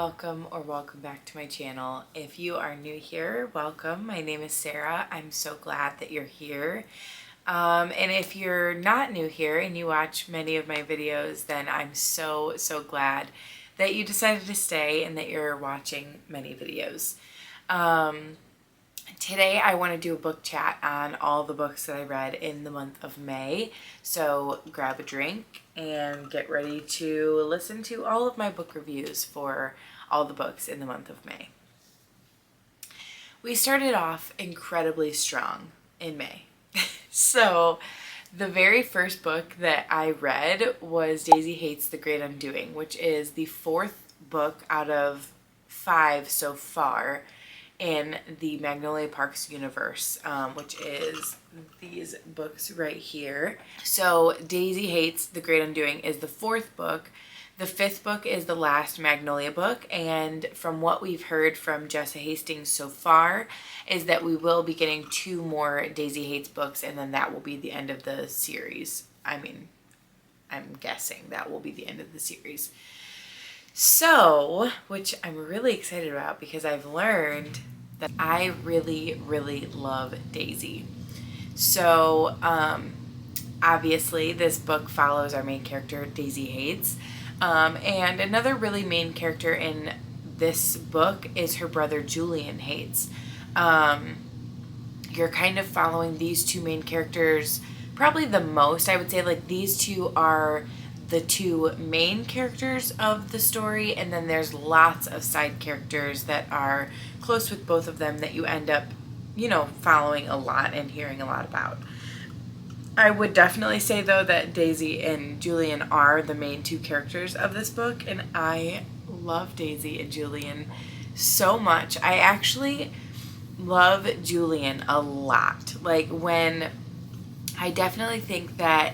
welcome or welcome back to my channel. If you are new here, welcome. My name is Sarah. I'm so glad that you're here. And if you're not new here and you watch many of my videos, then I'm so glad that you decided to stay and that you're watching many videos. Today I want to do a book chat on all the books that I read in the month of May. So grab a drink and get ready to listen to all of my book reviews for all the books in the month of May. We started off incredibly strong in May. So the very first book that I read was Jessa Hastings' The Great Undoing, which is the fourth book out of 5 so far in the Magnolia Parks universe, which is these books right here. So Jessa Hastings' The Great Undoing is the fourth book. The fifth book is the last Magnolia book, and from what we've heard from Jessa Hastings so far is that we will be getting 2 more Jessa Hastings books, and then that will be the end of the series. I'm guessing that will be the end of the series. So, which I'm really excited about because I've learned that I really love Daisy. So, obviously this book follows our main character, Jessa Hastings. And another really main character in this book is her brother, Julian Haites. You're kind of following these 2 main characters probably the most. I would say like these 2 are the 2 main characters of the story, and then there's lots of side characters that are close with both of them that you end up, following a lot and hearing a lot about. I would definitely say though that Daisy and Julian are the main 2 characters of this book, and I love Daisy and Julian so much. I actually love Julian a lot. I definitely think that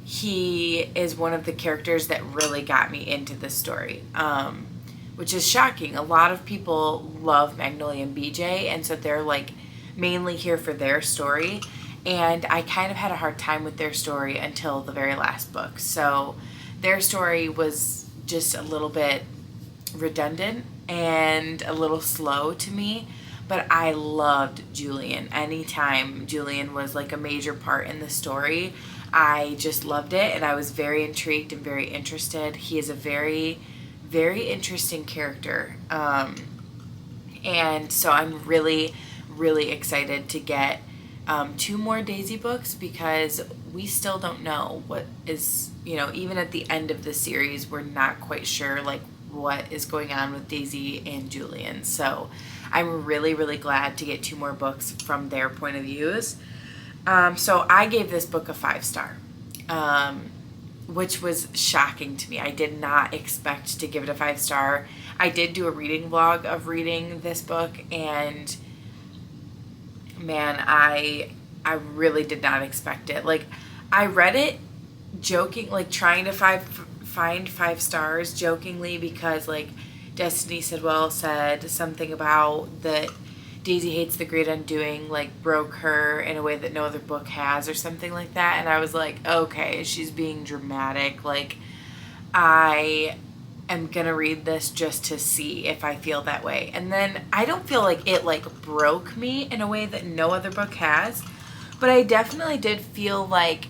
he is one of the characters that really got me into this story, which is shocking. A lot of people love Magnolia and BJ, and so they're mainly here for their story, and I kind of had a hard time with their story until the very last book. So their story was just a little bit redundant and a little slow to me, but I loved Julian. Anytime Julian was a major part in the story, I just loved it, and I was very intrigued and very interested. He is a very interesting character, and so I'm really excited to get 2 more Daisy books, because we still don't know what is, even at the end of the series, we're not quite sure what is going on with Daisy and Julian. So I'm really glad to get 2 more books from their point of views. So I gave this book a 5-star, which was shocking to me. I did not expect to give it a 5-star. I did do a reading vlog of reading this book, and man, I really did not expect it. I read it joking, trying to find 5 stars jokingly, because Destiny said something about that Jessa Hastings' The Great Undoing broke her in a way that no other book has, or something like that, and I was like, okay, she's being dramatic. I am gonna read this just to see if I feel that way. And then I don't feel like it broke me in a way that no other book has, but I definitely did feel like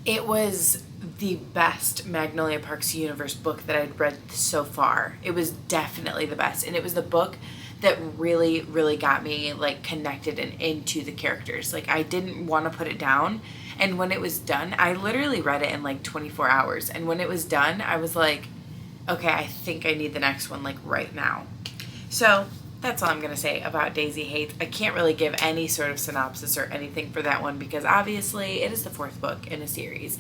it was the best Magnolia Parks universe book that I'd read so far. It was definitely the best, and it was the book that really got me connected and into the characters. I didn't want to put it down, and when it was done, I literally read it in 24 hours, and when it was done, I was like, okay, I think I need the next one right now. So that's all I'm gonna say about Jessa Hastings. I can't really give any sort of synopsis or anything for that one, because obviously it is the 4th book in a series,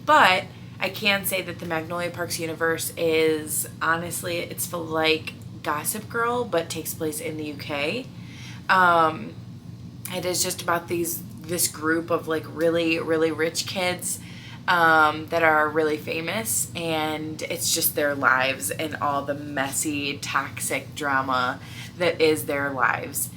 but I can say that the Magnolia Parks universe is, honestly, it's like Gossip Girl, but takes place in the UK. It is just about this group of really rich kids that are really famous, and it's just their lives and all the messy, toxic drama that is their lives.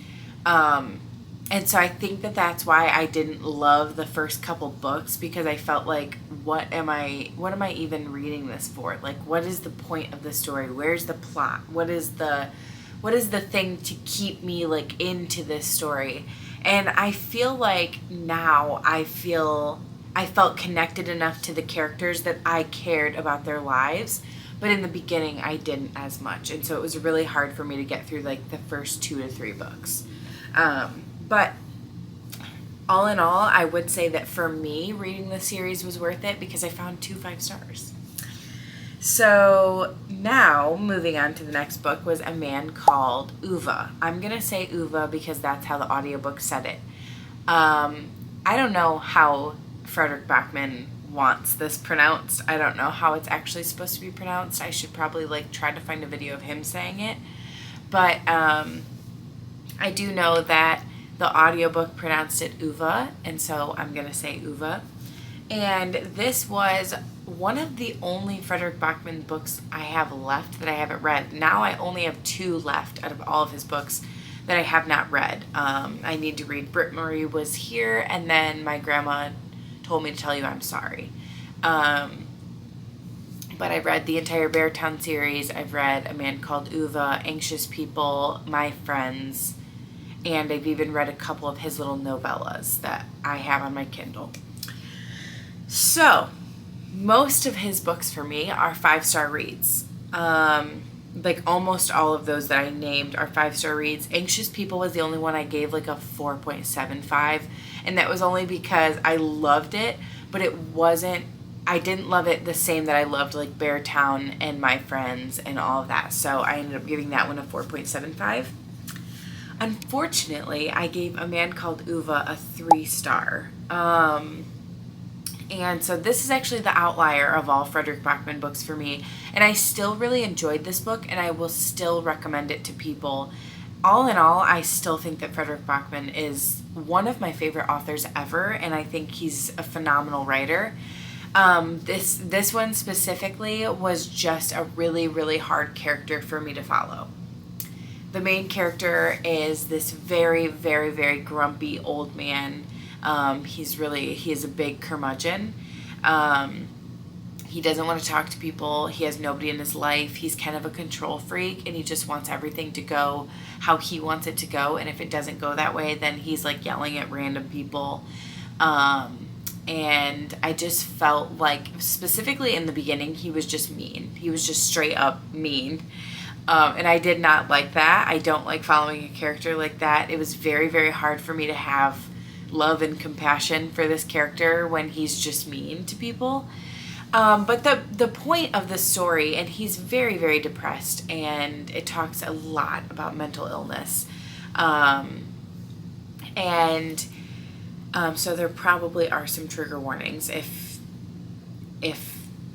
And so I think that that's why I didn't love the first couple books, because I felt like, what am I even reading this for? Like, what is the point of the story? Where's the plot? What is the thing to keep me like into this story? And I feel like now I felt connected enough to the characters that I cared about their lives. But in the beginning, I didn't as much. And so it was really hard for me to get through like the first 2 to 3 books. But all in all, I would say that for me, reading the series was worth it because I found 2 5-stars. So now, moving on to the next book, was A Man Called Ove. I'm going to say Ove because that's how the audiobook said it. I don't know how Frederick Bachman wants this pronounced. I don't know how it's actually supposed to be pronounced. I should probably like try to find a video of him saying it. But I do know that the audiobook pronounced it Uva, and so I'm going to say Uva. And this was one of the only Frederick Bachman books I have left that I haven't read. Now I only have 2 left out of all of his books that I have not read. I need to read Britt Marie Was Here, and then My Grandma Told Me to Tell You I'm Sorry. But I read the entire Beartown series. I've read A Man Called Ove, Anxious People, My Friends, and I've even read a couple of his little novellas that I have on my Kindle. So, most of his books for me are 5-star reads. Like almost all of those that I named are 5-star reads. Anxious People was the only one I gave like a 4.75, and that was only because I loved it, but I didn't love it the same that I loved like Beartown and My Friends and all of that. So I ended up giving that one a 4.75. Unfortunately, I gave A Man Called Ove a 3-star. And so this is actually the outlier of all Frederick Bachman books for me. And I still really enjoyed this book, and I will still recommend it to people. All in all, I still think that Frederick Bachman is one of my favorite authors ever, and I think he's a phenomenal writer. This one specifically was just a really, really hard character for me to follow. The main character is this very, very, very grumpy old man. He is a big curmudgeon. He doesn't want to talk to people. He has nobody in his life. He's kind of a control freak, and he just wants everything to go how he wants it to go. And if it doesn't go that way, then he's like yelling at random people. And I just felt like, specifically in the beginning, he was just mean. He was just straight up mean. And I did not like that. I don't like following a character like that. It was very, very hard for me to have love and compassion for this character when he's just mean to people. But the point of the story, and he's very, very depressed, and it talks a lot about mental illness. So there probably are some trigger warnings. If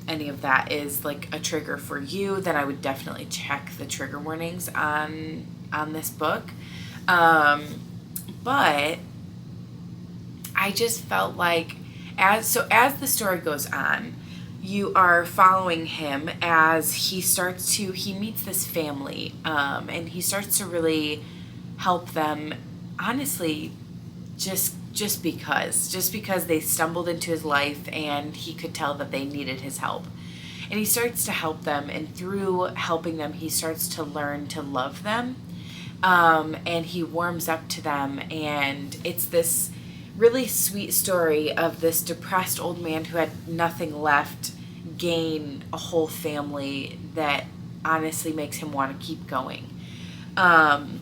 any of that is like a trigger for you, then I would definitely check the trigger warnings on this book. But I just felt like as the story goes on, you are following him as he meets this family, and he starts to really help them, honestly, just because they stumbled into his life and he could tell that they needed his help. And he starts to help them, and through helping them, he starts to learn to love them, and he warms up to them, and it's this really sweet story of this depressed old man who had nothing left gain a whole family that honestly makes him want to keep going. And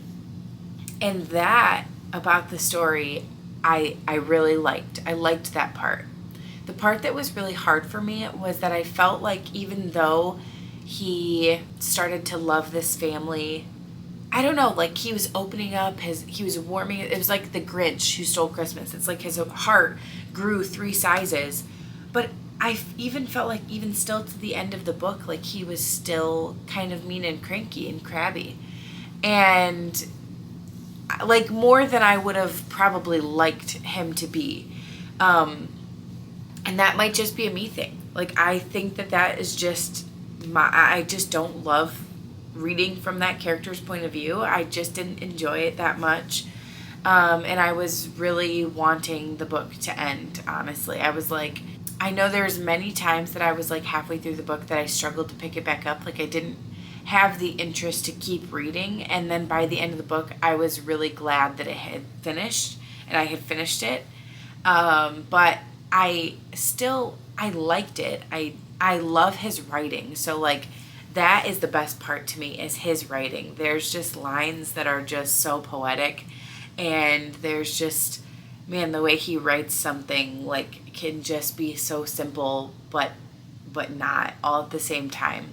that about the story, I really liked. I liked that part. The part that was really hard for me was that I felt like even though he started to love this family, I don't know, like he was opening up, he was warming, it was like the Grinch who stole Christmas. It's like his heart grew 3 sizes. But I even felt like even still to the end of the book, like he was still kind of mean and cranky and crabby. And like more than I would have probably liked him to be. And that might just be a me thing. Like I think that is just I just don't love reading from that character's point of view. I just didn't enjoy it that much. And I was really wanting the book to end, honestly. I was like, I know there's many times that I was like halfway through the book that I struggled to pick it back up. Like I didn't have the interest to keep reading. And then by the end of the book, I was really glad that it had finished and I had finished it. But I liked it. I love his writing. So like that is the best part to me is his writing. There's just lines that are just so poetic, and there's just, man, the way he writes something like can just be so simple, but not all at the same time.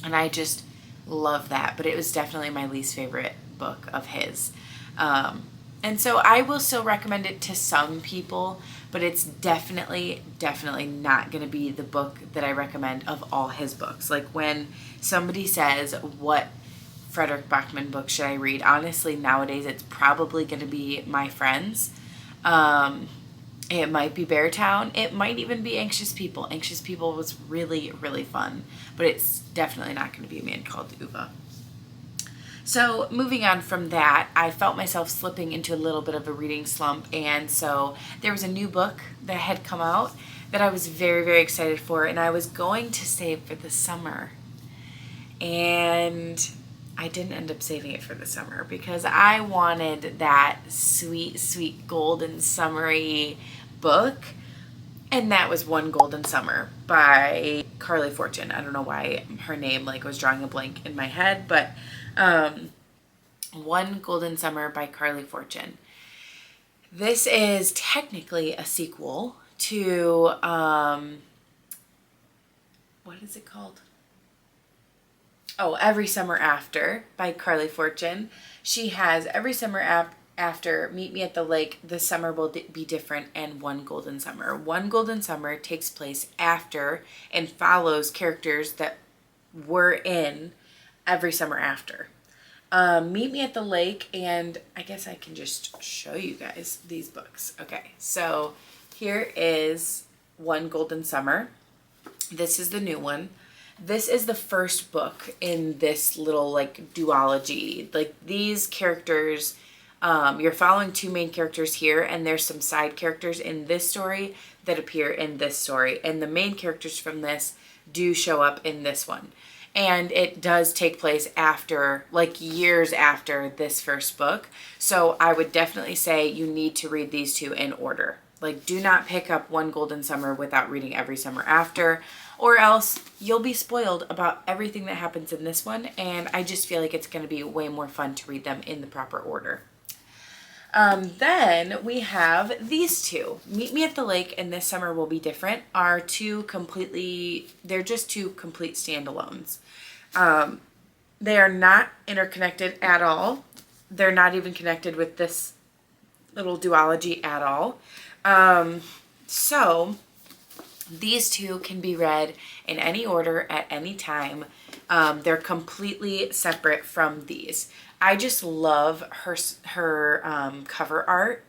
And I just love that. But it was definitely my least favorite book of his. And so I will still recommend it to some people, but it's definitely not going to be the book that I recommend of all his books. Like when somebody says, what Frederick Bachman book should I read? Honestly, nowadays it's probably going to be My Friends. It might be Beartown. It might even be Anxious People. Anxious People was really, really fun, but it's definitely not going to be A Man Called Ove. So moving on from that, I felt myself slipping into a little bit of a reading slump, and so there was a new book that had come out that I was very, very excited for, and I was going to save for the summer. And I didn't end up saving it for the summer because I wanted that sweet, sweet golden summery book. And that was One Golden Summer by Carly Fortune. I don't know why her name like was drawing a blank in my head, but One Golden Summer by Carly Fortune. This is technically a sequel to what is it called? Oh, Every Summer After by Carly Fortune. She has Every Summer After, Meet Me at the Lake, This Summer Will Be Different, and One Golden Summer. One Golden Summer takes place after and follows characters that were in Every Summer After. Meet Me at the Lake, and I guess I can just show you guys these books. Okay, so here is One Golden Summer. This is the new one. This is the first book in this little like duology. Like these characters, you're following two main characters here, and there's some side characters in this story that appear in this story. And the main characters from this do show up in this one. And it does take place after, like years after this first book. So I would definitely say you need to read these two in order. Like do not pick up One Golden Summer without reading Every Summer After, or else you'll be spoiled about everything that happens in this one. And I just feel like it's going to be way more fun to read them in the proper order. Then we have these two. Meet Me at the Lake and This Summer Will Be Different are they're just two complete standalones. They are not interconnected at all. They're not even connected with this little duology at all. So these two can be read in any order at any time. They're completely separate from these. I just love her cover art,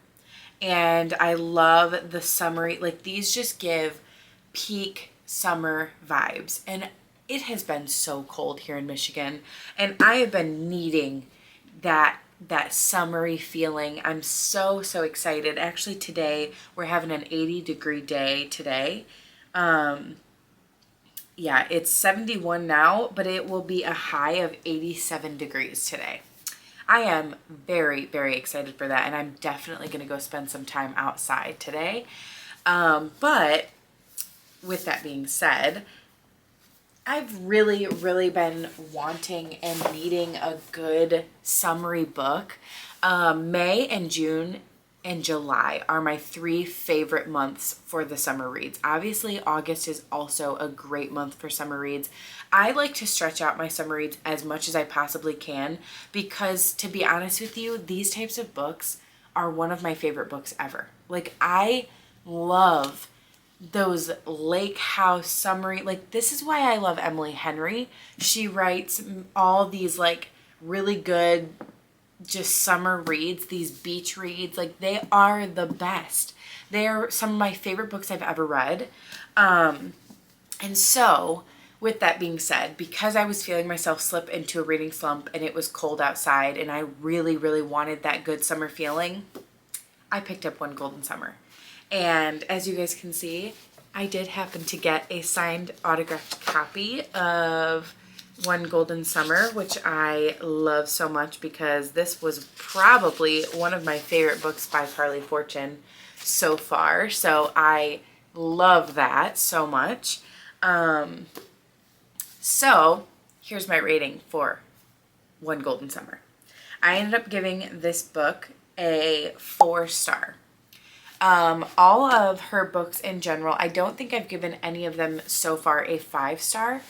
and I love the summery, like these just give peak summer vibes. And it has been so cold here in Michigan, and I have been needing that summery feeling. I'm so excited. Actually today we're having an 80-degree day today. Yeah, it's 71 now, but it will be a high of 87 degrees today. I am very, very excited for that, and I'm definitely going to go spend some time outside today. But with that being said, I've really, really been wanting and needing a good summery book. May and June and July are my 3 favorite months for the summer reads. Obviously, August is also a great month for summer reads. I like to stretch out my summer reads as much as I possibly can because, to be honest with you, these types of books are one of my favorite books ever. Like, I love those lake house summery, like this is why I love Emily Henry. She writes all these like really good just summer reads, these beach reads. Like they are the best. They are some of my favorite books I've ever read. And so with that being said, because I was feeling myself slip into a reading slump and it was cold outside and I really, really wanted that good summer feeling, I picked up One Golden Summer. And as you guys can see, I did happen to get a signed autographed copy of One Golden Summer, which I love so much because this was probably one of my favorite books by Carly Fortune so far. So I love that so much. So here's my rating for One Golden Summer. I ended up giving this book a 4-star. All of her books in general, I don't think I've given any of them so far a 5-star,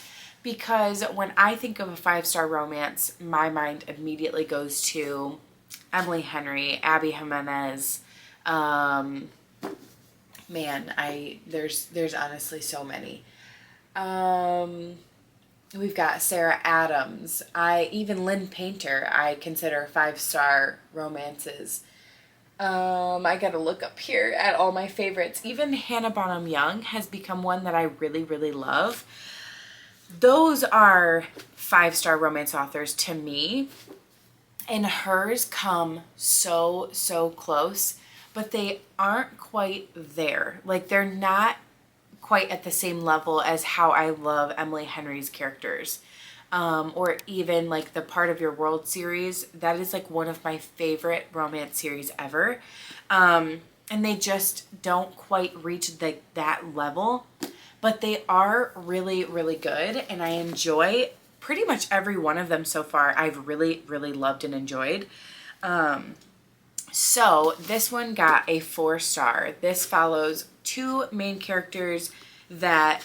because when I think of a 5-star romance, my mind immediately goes to Emily Henry, Abby Jimenez. There's honestly so many. We've got Sarah Adams. Even Lynn Painter, I consider 5-star romances. I gotta look up here at all my favorites. Even Hannah Bonham Young has become one that I really, really love. Those are 5-star romance authors to me. And hers come so, so close, but they aren't quite there. Like, they're not quite at the same level as how I love Emily Henry's characters. Or even like the Part of Your World series. That is like one of my favorite romance series ever. And they just don't quite reach that level, but they are really, really good. And I enjoy pretty much every one of them so far. I've really, really loved and enjoyed. So this one got a 4-star. This follows 2 main characters that,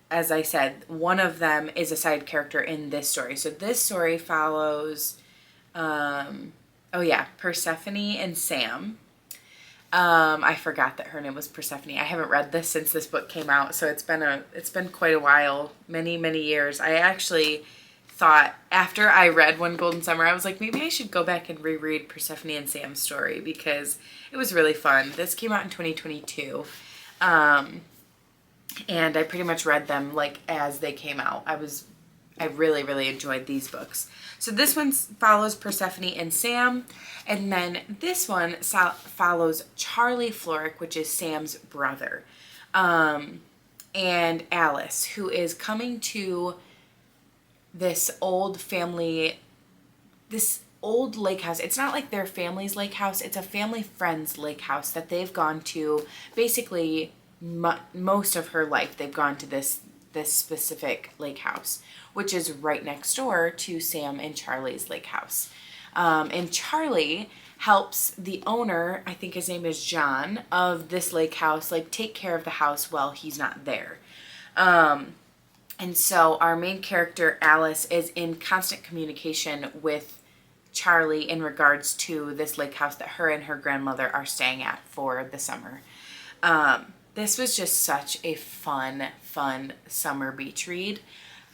as I said, one of them is a side character in this story. So this story follows, Persephone and Sam. I forgot that her name was Persephone. I haven't read this since this book came out, so it's been quite a while, many, many years. I actually thought after I read One Golden Summer, I was like, maybe I should go back and reread Persephone and Sam's story because it was really fun. This came out in 2022. And I pretty much read them like as they came out. I really, really enjoyed these books. So this one follows Persephone and Sam. And then this one follows Charlie Florrick, which is Sam's brother. And Alice, who is coming to this old family, this old lake house. It's not like their family's lake house. It's a family friend's lake house that they've gone to basically most of her life. They've gone to this specific lake house, which is right next door to Sam and Charlie's lake house. And Charlie helps the owner, I think his name is John, of this lake house, like take care of the house while he's not there. And so our main character, Alice, is in constant communication with Charlie in regards to this lake house that her and her grandmother are staying at for the summer. This was just such a fun summer beach read.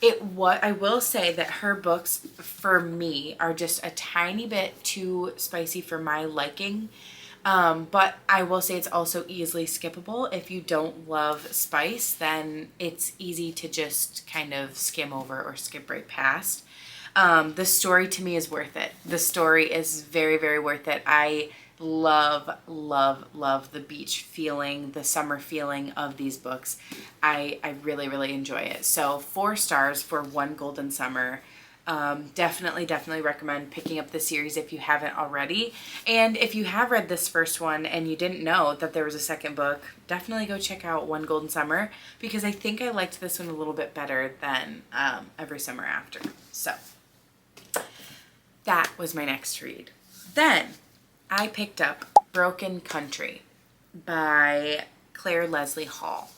I will say that her books, for me, are just a tiny bit too spicy for my liking. But I will say it's also easily skippable. If you don't love spice, then it's easy to just kind of skim over or skip right past. The story to me is worth it. The story is very, very worth it. I love the beach feeling, the summer feeling of these books. I really, really enjoy it. So 4 stars for One Golden Summer. Definitely recommend picking up the series if you haven't already. And if you have read this first one and you didn't know that there was a second book, definitely go check out One Golden Summer, because I think I liked this one a little bit better than Every Summer After. So that was my next read. Then I picked up Broken Country by Claire Leslie Hall.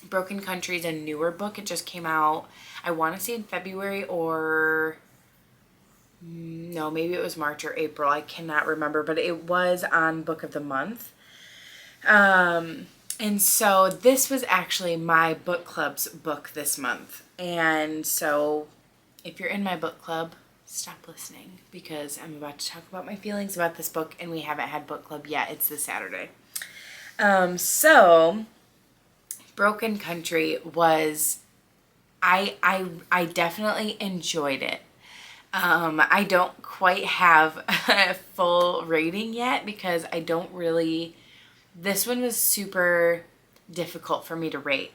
Broken Country is a newer book. It just came out, I want to say in February or no, maybe it was March or April. I cannot remember, but it was on Book of the Month. And so this was actually my book club's book this month. And so if you're in my book club, stop listening because I'm about to talk about my feelings about this book, and we haven't had book club yet. It's this Saturday. So Broken Country was, I definitely enjoyed it. I don't quite have a full rating yet because I don't really, this one was super difficult for me to rate.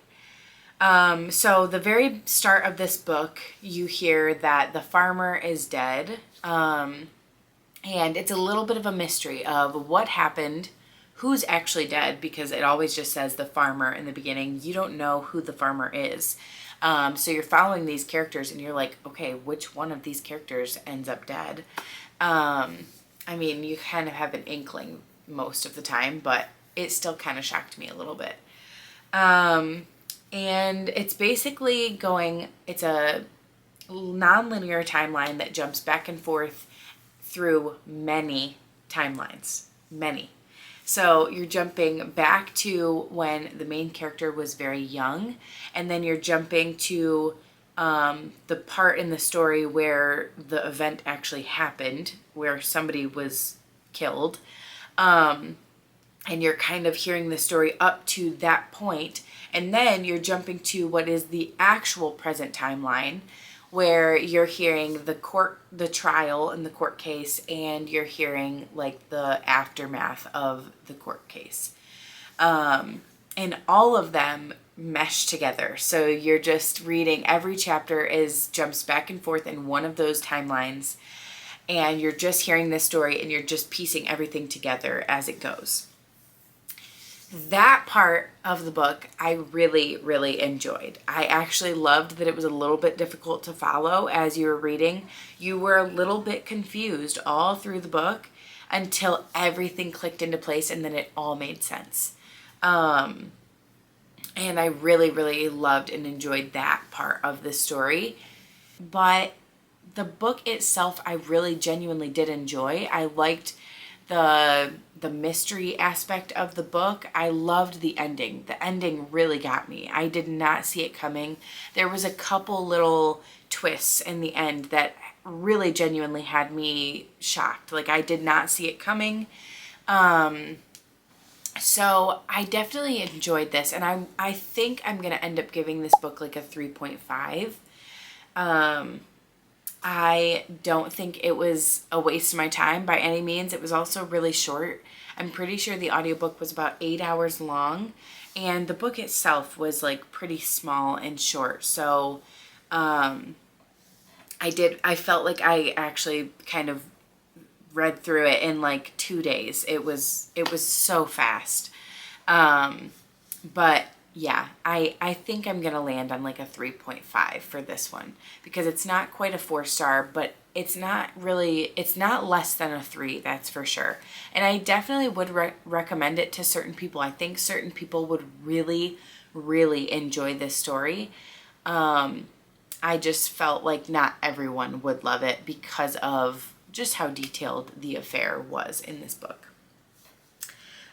So the very start of this book, you hear that the farmer is dead. And it's a little bit of a mystery of what happened, who's actually dead, because it always just says the farmer in the beginning. You don't know who the farmer is. So you're following these characters and you're like, okay, which one of these characters ends up dead? I mean, you kind of have an inkling most of the time, but it still kind of shocked me a little bit. And it's basically it's a non-linear timeline that jumps back and forth through many timelines. Many. So you're jumping back to when the main character was very young, and then you're jumping to the part in the story where the event actually happened, where somebody was killed. And you're kind of hearing the story up to that point. And then you're jumping to what is the actual present timeline, where you're hearing the trial and the court case, and you're hearing like the aftermath of the court case. And all of them mesh together. So you're just reading, every chapter jumps back and forth in one of those timelines, and you're just hearing this story and you're just piecing everything together as it goes. That part of the book I really, really enjoyed. I actually loved that it was a little bit difficult to follow as you were reading. You were a little bit confused all through the book until everything clicked into place, and then it all made sense. And I really, really loved and enjoyed that part of the story. But the book itself, I really genuinely did enjoy. I liked the mystery aspect of the book. I loved the ending. The ending really got me. I did not see it coming. There was a couple little twists in the end that really genuinely had me shocked. Like, I did not see it coming. So I definitely enjoyed this, and I think I'm going to end up giving this book like a 3.5. I don't think it was a waste of my time by any means. It was also really short. I'm pretty sure the audiobook was about 8 hours long, and the book itself was like pretty small and short. So I felt like I actually kind of read through it in like 2 days. It was so fast. But yeah, I think I'm going to land on like a 3.5 for this one, because it's not quite a 4-star, but it's not less than a 3, that's for sure. And I definitely would recommend it to certain people. I think certain people would really, really enjoy this story. I just felt like not everyone would love it because of just how detailed the affair was in this book.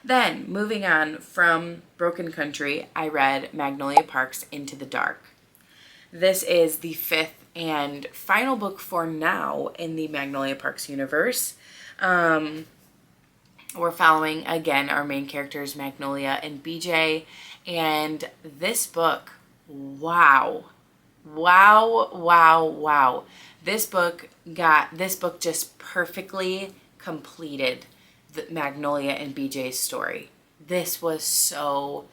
Then, moving on from Broken Country, I read Magnolia Parks Into the Dark. This is the 5th and final book for now in the Magnolia Parks universe. We're following, again, our main characters, Magnolia and BJ. And this book, wow. This book just perfectly completed the Magnolia and BJ's story. This was so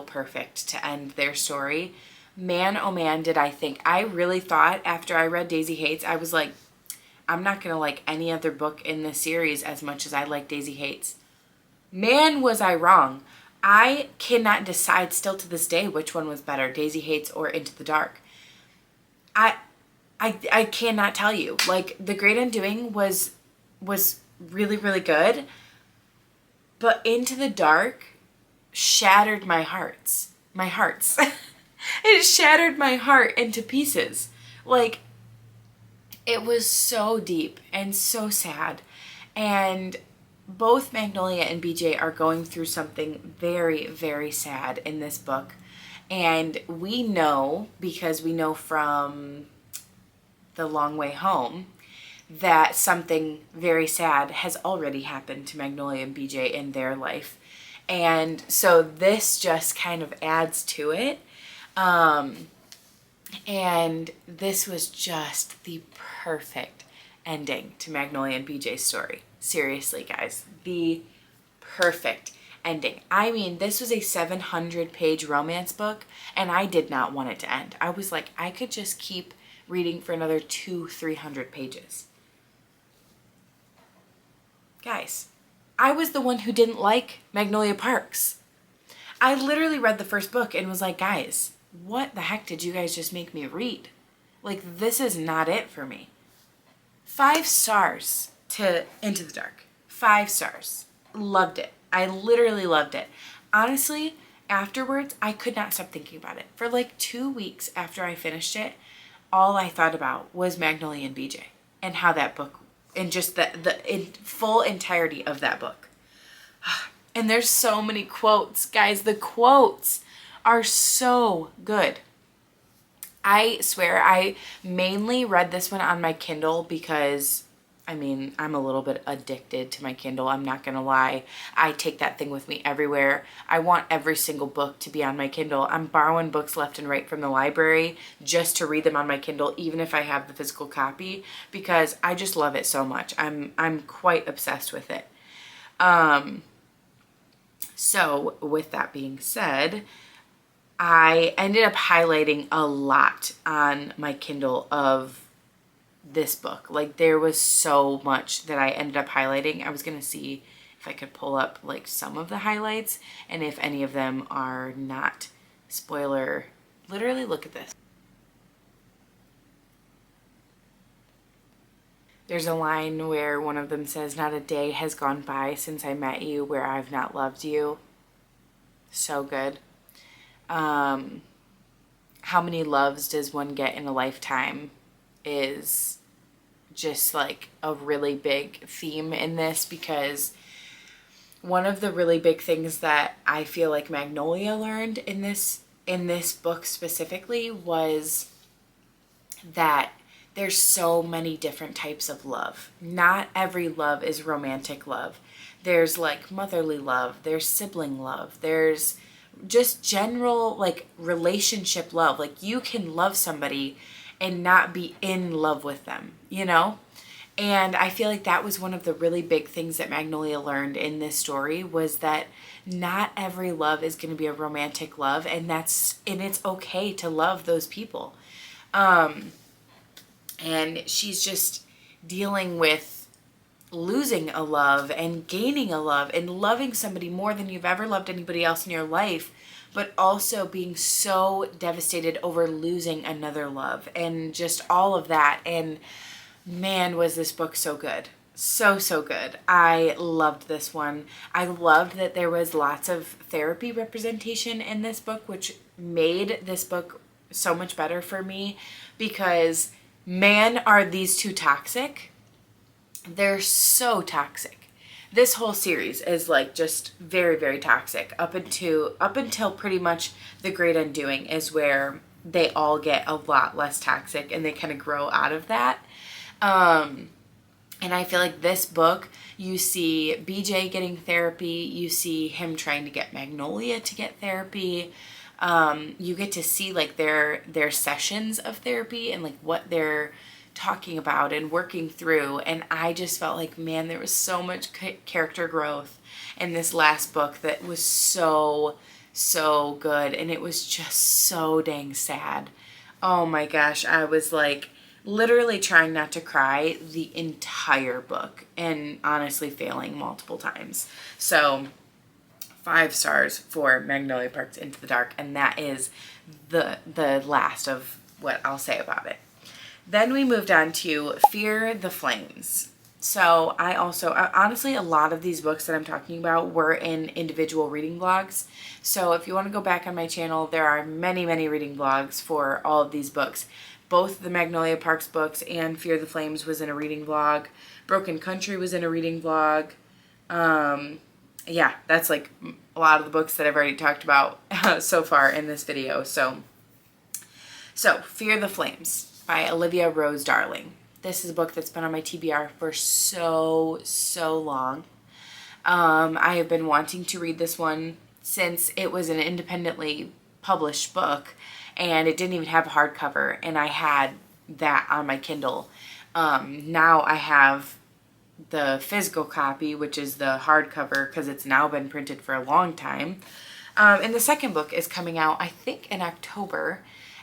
perfect to end their story. Man, oh man, did I think. I really thought after I read Daisy Haites, I was like, I'm not going to like any other book in this series as much as I like Daisy Haites. Man, was I wrong. I cannot decide still to this day which one was better, Daisy Haites or Into the Dark. I cannot tell you. Like, The Great Undoing was really, really good, but Into the Dark shattered my hearts. It shattered my heart into pieces. Like, it was so deep and so sad. And both Magnolia and BJ are going through something very, very sad in this book. And we know, because we know from The Long Way Home, that something very sad has already happened to Magnolia and BJ in their life. And so this just kind of adds to it. And this was just the perfect ending to Magnolia and BJ's story. Seriously, guys, the perfect ending. I mean, this was a 700-page romance book, and I did not want it to end. I was like, I could just keep reading for another 200-300 pages. Guys, I was the one who didn't like Magnolia Parks. I literally read the first book and was like, guys, what the heck did you guys just make me read? Like, this is not it for me. 5 stars to Into the Dark. 5 stars. Loved it. I literally loved it. Honestly, afterwards, I could not stop thinking about it. For like 2 weeks after I finished it, all I thought about was Magnolia and BJ and how that book, and just the full entirety of that book. And there's so many quotes, guys. The quotes are so good. I swear I mainly read this one on my Kindle because, I mean, I'm a little bit addicted to my Kindle. I'm not going to lie. I take that thing with me everywhere. I want every single book to be on my Kindle. I'm borrowing books left and right from the library just to read them on my Kindle, even if I have the physical copy, because I just love it so much. I'm quite obsessed with it. So with that being said, I ended up highlighting a lot on my Kindle of this book. Like, there was so much that I ended up highlighting. I was going to see if I could pull up like some of the highlights and if any of them are not spoiler. Literally, look at this. There's a line where one of them says, "Not a day has gone by since I met you where I've not loved you." So good. How many loves does one get in a lifetime is just like a really big theme in this, because one of the really big things that I feel like Magnolia learned in this book specifically was that there's so many different types of love. Not every love is romantic love. There's like motherly love, there's sibling love, there's just general like relationship love. Like, you can love somebody and not be in love with them, you know? And I feel like that was one of the really big things that Magnolia learned in this story, was that not every love is going to be a romantic love, and it's okay to love those people. And she's just dealing with losing a love and gaining a love and loving somebody more than you've ever loved anybody else in your life, but also being so devastated over losing another love and just all of that. And man, was this book so good. So good. I loved this one. I loved that there was lots of therapy representation in this book, which made this book so much better for me, because man, are these two toxic. They're so toxic. This whole series is like just very, very toxic up until pretty much The Great Undoing is where they all get a lot less toxic and they kind of grow out of that. And I feel like this book, you see BJ getting therapy, you see him trying to get Magnolia to get therapy. You get to see like their sessions of therapy and like what they're talking about and working through. And I just felt like, man, there was so much character growth in this last book that was so good. And it was just so dang sad. Oh my gosh. I was like literally trying not to cry the entire book, and honestly failing multiple times. So 5 stars for Magnolia Parks Into the Dark. And that is the last of what I'll say about it. Then we moved on to Fear the Flames. So I also, honestly, a lot of these books that I'm talking about were in individual reading blogs. So if you want to go back on my channel, there are many, many reading blogs for all of these books. Both the Magnolia Parks books and Fear the Flames was in a reading blog. Broken Country was in a reading blog. Yeah, that's like a lot of the books that I've already talked about so far in this video. So Fear the Flames by Olivia Rose Darling. This is a book that's been on my TBR for so long. I have been wanting to read this one since it was an independently published book, and it didn't even have a hardcover, and I had that on my Kindle. Now I have the physical copy, which is the hardcover, because it's now been printed for a long time. And the second book is coming out, I think, in October.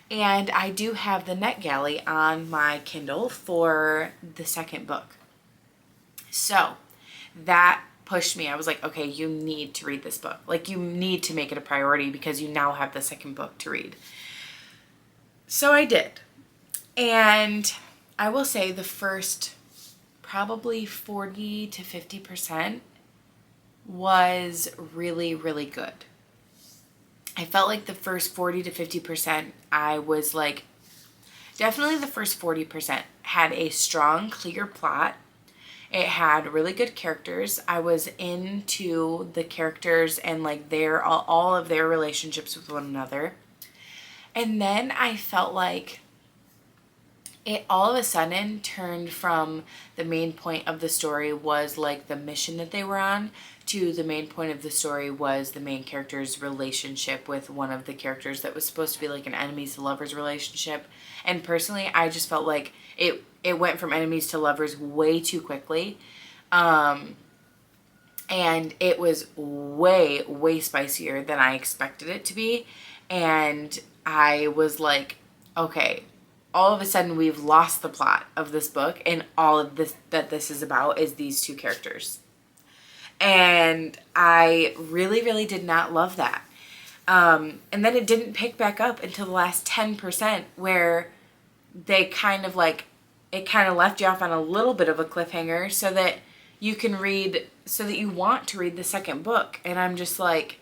And I do have the NetGalley on my Kindle for the second book. So that pushed me. I was like, okay, you need to read this book. Like, you need to make it a priority because you now have the second book to read. So I did. And I will say the first probably 40 to 50% was really, really good. I felt like the first 40 to 50%, I was like, definitely the first 40% had a strong, clear plot. It had really good characters. I was into the characters and like all of their relationships with one another. And then I felt like it all of a sudden turned from the main point of the story was like the mission that they were on to the main point of the story was the main character's relationship with one of the characters that was supposed to be like an enemies to lovers relationship. And personally, I just felt like it went from enemies to lovers way too quickly. And it was way, way spicier than I expected it to be. And I was like, okay, all of a sudden we've lost the plot of this book, and all of this that this is about is these two characters. And I really, really did not love that. And then it didn't pick back up until the last 10% where they kind of like, it kind of left you off on a little bit of a cliffhanger so that you can read, so that you want to read the second book. And I'm just like,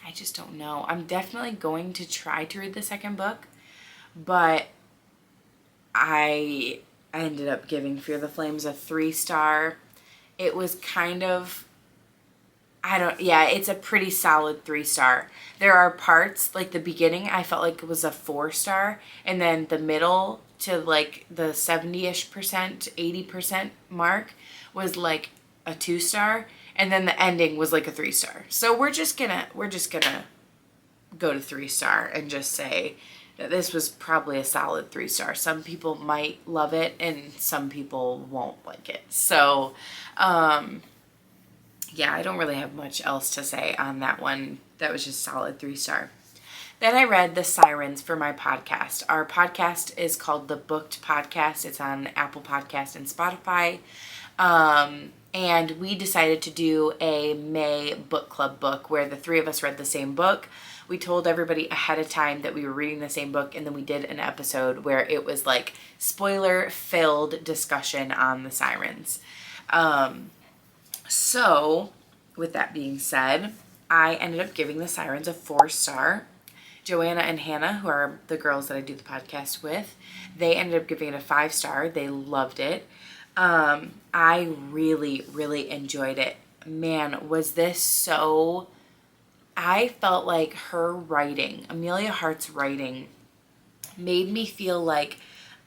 I just don't know. I'm definitely going to try to read the second book, but I ended up giving Fear the Flames a 3-star. It was kind of, it's a pretty solid 3-star. There are parts, like the beginning, I felt like it was a 4-star, and then the middle to like the 70-ish percent, 80% mark was like a 2-star, and then the ending was like a 3-star. So we're just gonna go to 3-star and just say that this was probably a solid 3-star. Some people might love it and some people won't like it. So, yeah, I don't really have much else to say on that one. That was just solid 3-star. Then I read The Sirens for my podcast. Our podcast is called The Booked Podcast. It's on Apple Podcast and Spotify. And we decided to do a May book club book where the three of us read the same book. We told everybody ahead of time that we were reading the same book, and then we did an episode where it was like spoiler-filled discussion on the Sirens. So, with that being said, I ended up giving the Sirens a 4-star. Joanna and Hannah, who are the girls that I do the podcast with, they ended up giving it a 5-star. They loved it. I really, really enjoyed it. Man, was this so... I felt like her writing, Amelia Hart's writing, made me feel like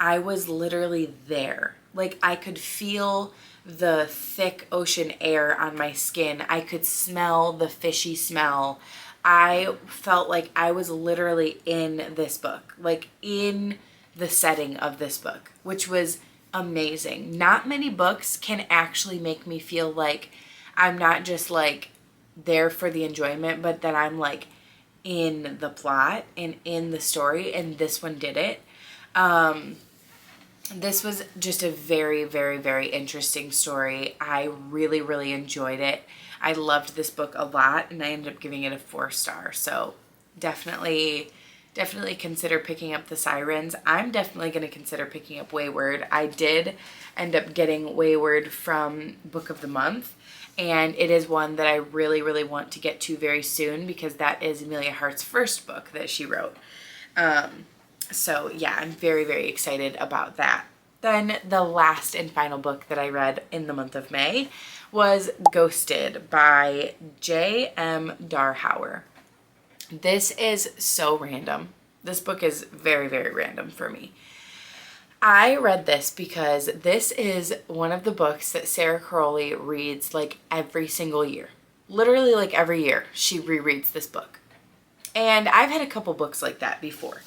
I was literally there. Like I could feel the thick ocean air on my skin. I could smell the fishy smell. I felt like I was literally in this book, like in the setting of this book, which was amazing. Not many books can actually make me feel like I'm not just like there for the enjoyment, but that I'm like in the plot and in the story, and this one did it. This was just a very, very, very interesting story. I really, really enjoyed it. I loved this book a lot, and I ended up giving it a 4-star. So definitely consider picking up The Sirens. I'm definitely going to consider picking up Wayward. I did end up getting Wayward from Book of the Month, and it is one that I really, really want to get to very soon because that is Amelia Hart's first book that she wrote. So yeah, I'm very, very excited about that. Then the last and final book that I read in the month of May was Ghosted by J.M. Darhauer. This is so random. This book is very, very random for me. I read this because this is one of the books that Sarah Crowley reads like every single year. Literally like every year she rereads this book. And I've had a couple books like that before.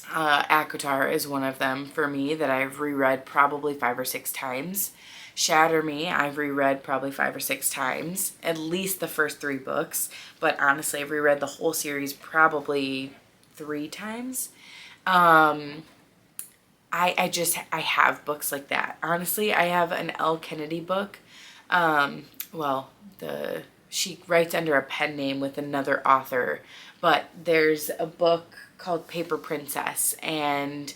ACOTAR is one of them for me that I've reread probably 5 or 6 times. Shatter Me, I've reread probably 5 or 6 times, at least the first 3 books. But honestly, I've reread the whole series probably 3 times. I have books like that. Honestly, I have an Elle Kennedy book. She writes under a pen name with another author, but there's a book called Paper Princess, and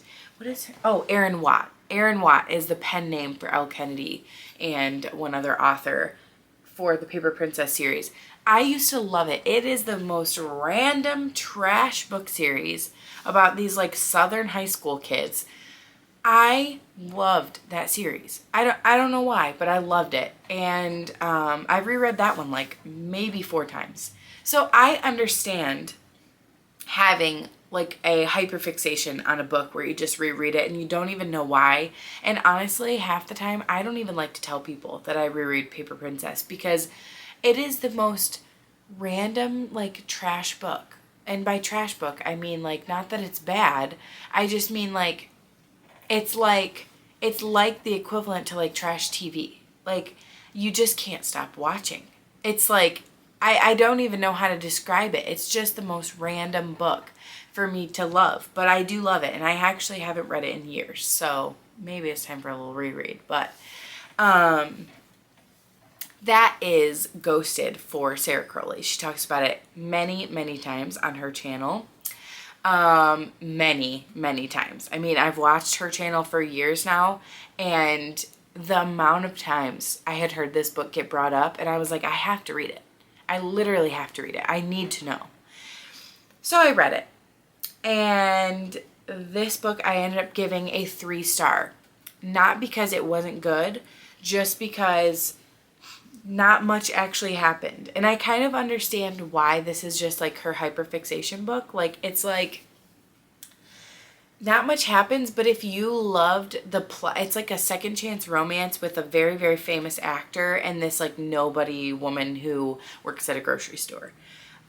Erin Watt. Erin Watt is the pen name for Elle Kennedy and one other author for the Paper Princess series. I used to love it. It is the most random trash book series about these like Southern high school kids. I loved that series. I don't know why, but I loved it. And I've reread that one like maybe 4 times. So I understand having like a hyperfixation on a book where you just reread it and you don't even know why. And honestly, half the time I don't even like to tell people that I reread Paper Princess because it is the most random like trash book. And by trash book, I mean like not that it's bad. I just mean like it's like the equivalent to like trash TV. Like you just can't stop watching. It's like I don't even know how to describe it. It's just the most random book for me to love. But I do love it, and I actually haven't read it in years. So maybe it's time for a little reread. But that is Ghosted for Sarah Crowley. She talks about it many, many times on her channel. Many times. I mean, I've watched her channel for years now, and the amount of times I had heard this book get brought up, and I was like, I have to read it. I literally have to read it. I need to know. So I read it. And this book I ended up giving a 3-star. Not because it wasn't good, just because not much actually happened. And I kind of understand why this is just like her hyperfixation book. Like, it's like not much happens, but if you loved the plot, it's like a second chance romance with a very, very famous actor and this like nobody woman who works at a grocery store.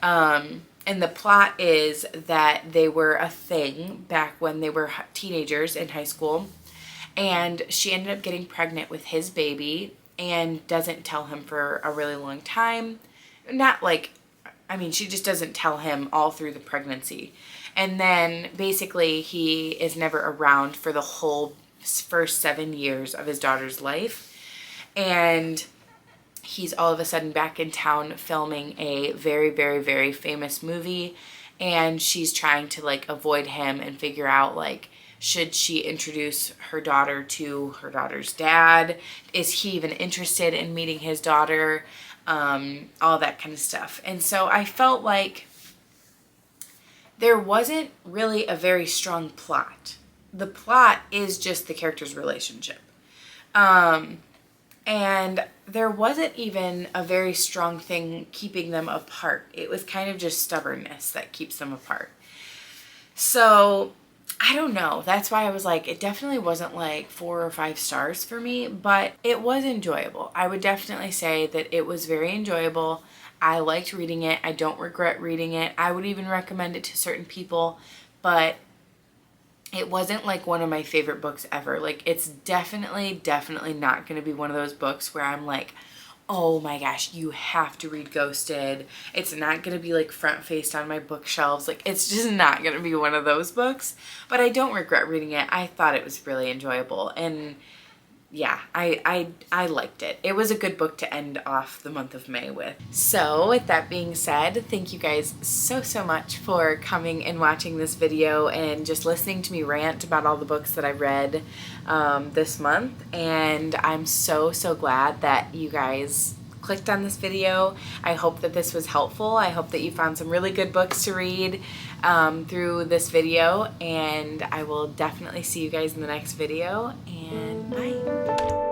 And the plot is that they were a thing back when they were teenagers in high school, and she ended up getting pregnant with his baby and doesn't tell him for a really long time. Not like, I mean, she just doesn't tell him all through the pregnancy. And then basically he is never around for the whole first 7 years of his daughter's life. And he's all of a sudden back in town filming a very, very, very famous movie. And she's trying to like avoid him and figure out like, should she introduce her daughter to her daughter's dad? Is he even interested in meeting his daughter? All that kind of stuff. And so I felt like there wasn't really a very strong plot. The plot is just the characters' relationship. And there wasn't even a very strong thing keeping them apart. It was kind of just stubbornness that keeps them apart. So I don't know. That's why I was like, it definitely wasn't like 4 or 5 stars for me, but it was enjoyable. I would definitely say that it was very enjoyable. I liked reading it. I don't regret reading it. I would even recommend it to certain people, but it wasn't like one of my favorite books ever. Like, it's definitely not going to be one of those books where I'm like, oh my gosh, you have to read Ghosted. It's not going to be like front-faced on my bookshelves. Like, it's just not going to be one of those books, but I don't regret reading it. I thought it was really enjoyable, and yeah, I liked it. It was a good book to end off the month of May with. So with that being said, thank you guys so much for coming and watching this video and just listening to me rant about all the books that I read this month. And I'm so glad that you guys clicked on this video. I hope that this was helpful. I hope that you found some really good books to read through this video, and I will definitely see you guys in the next video, and bye.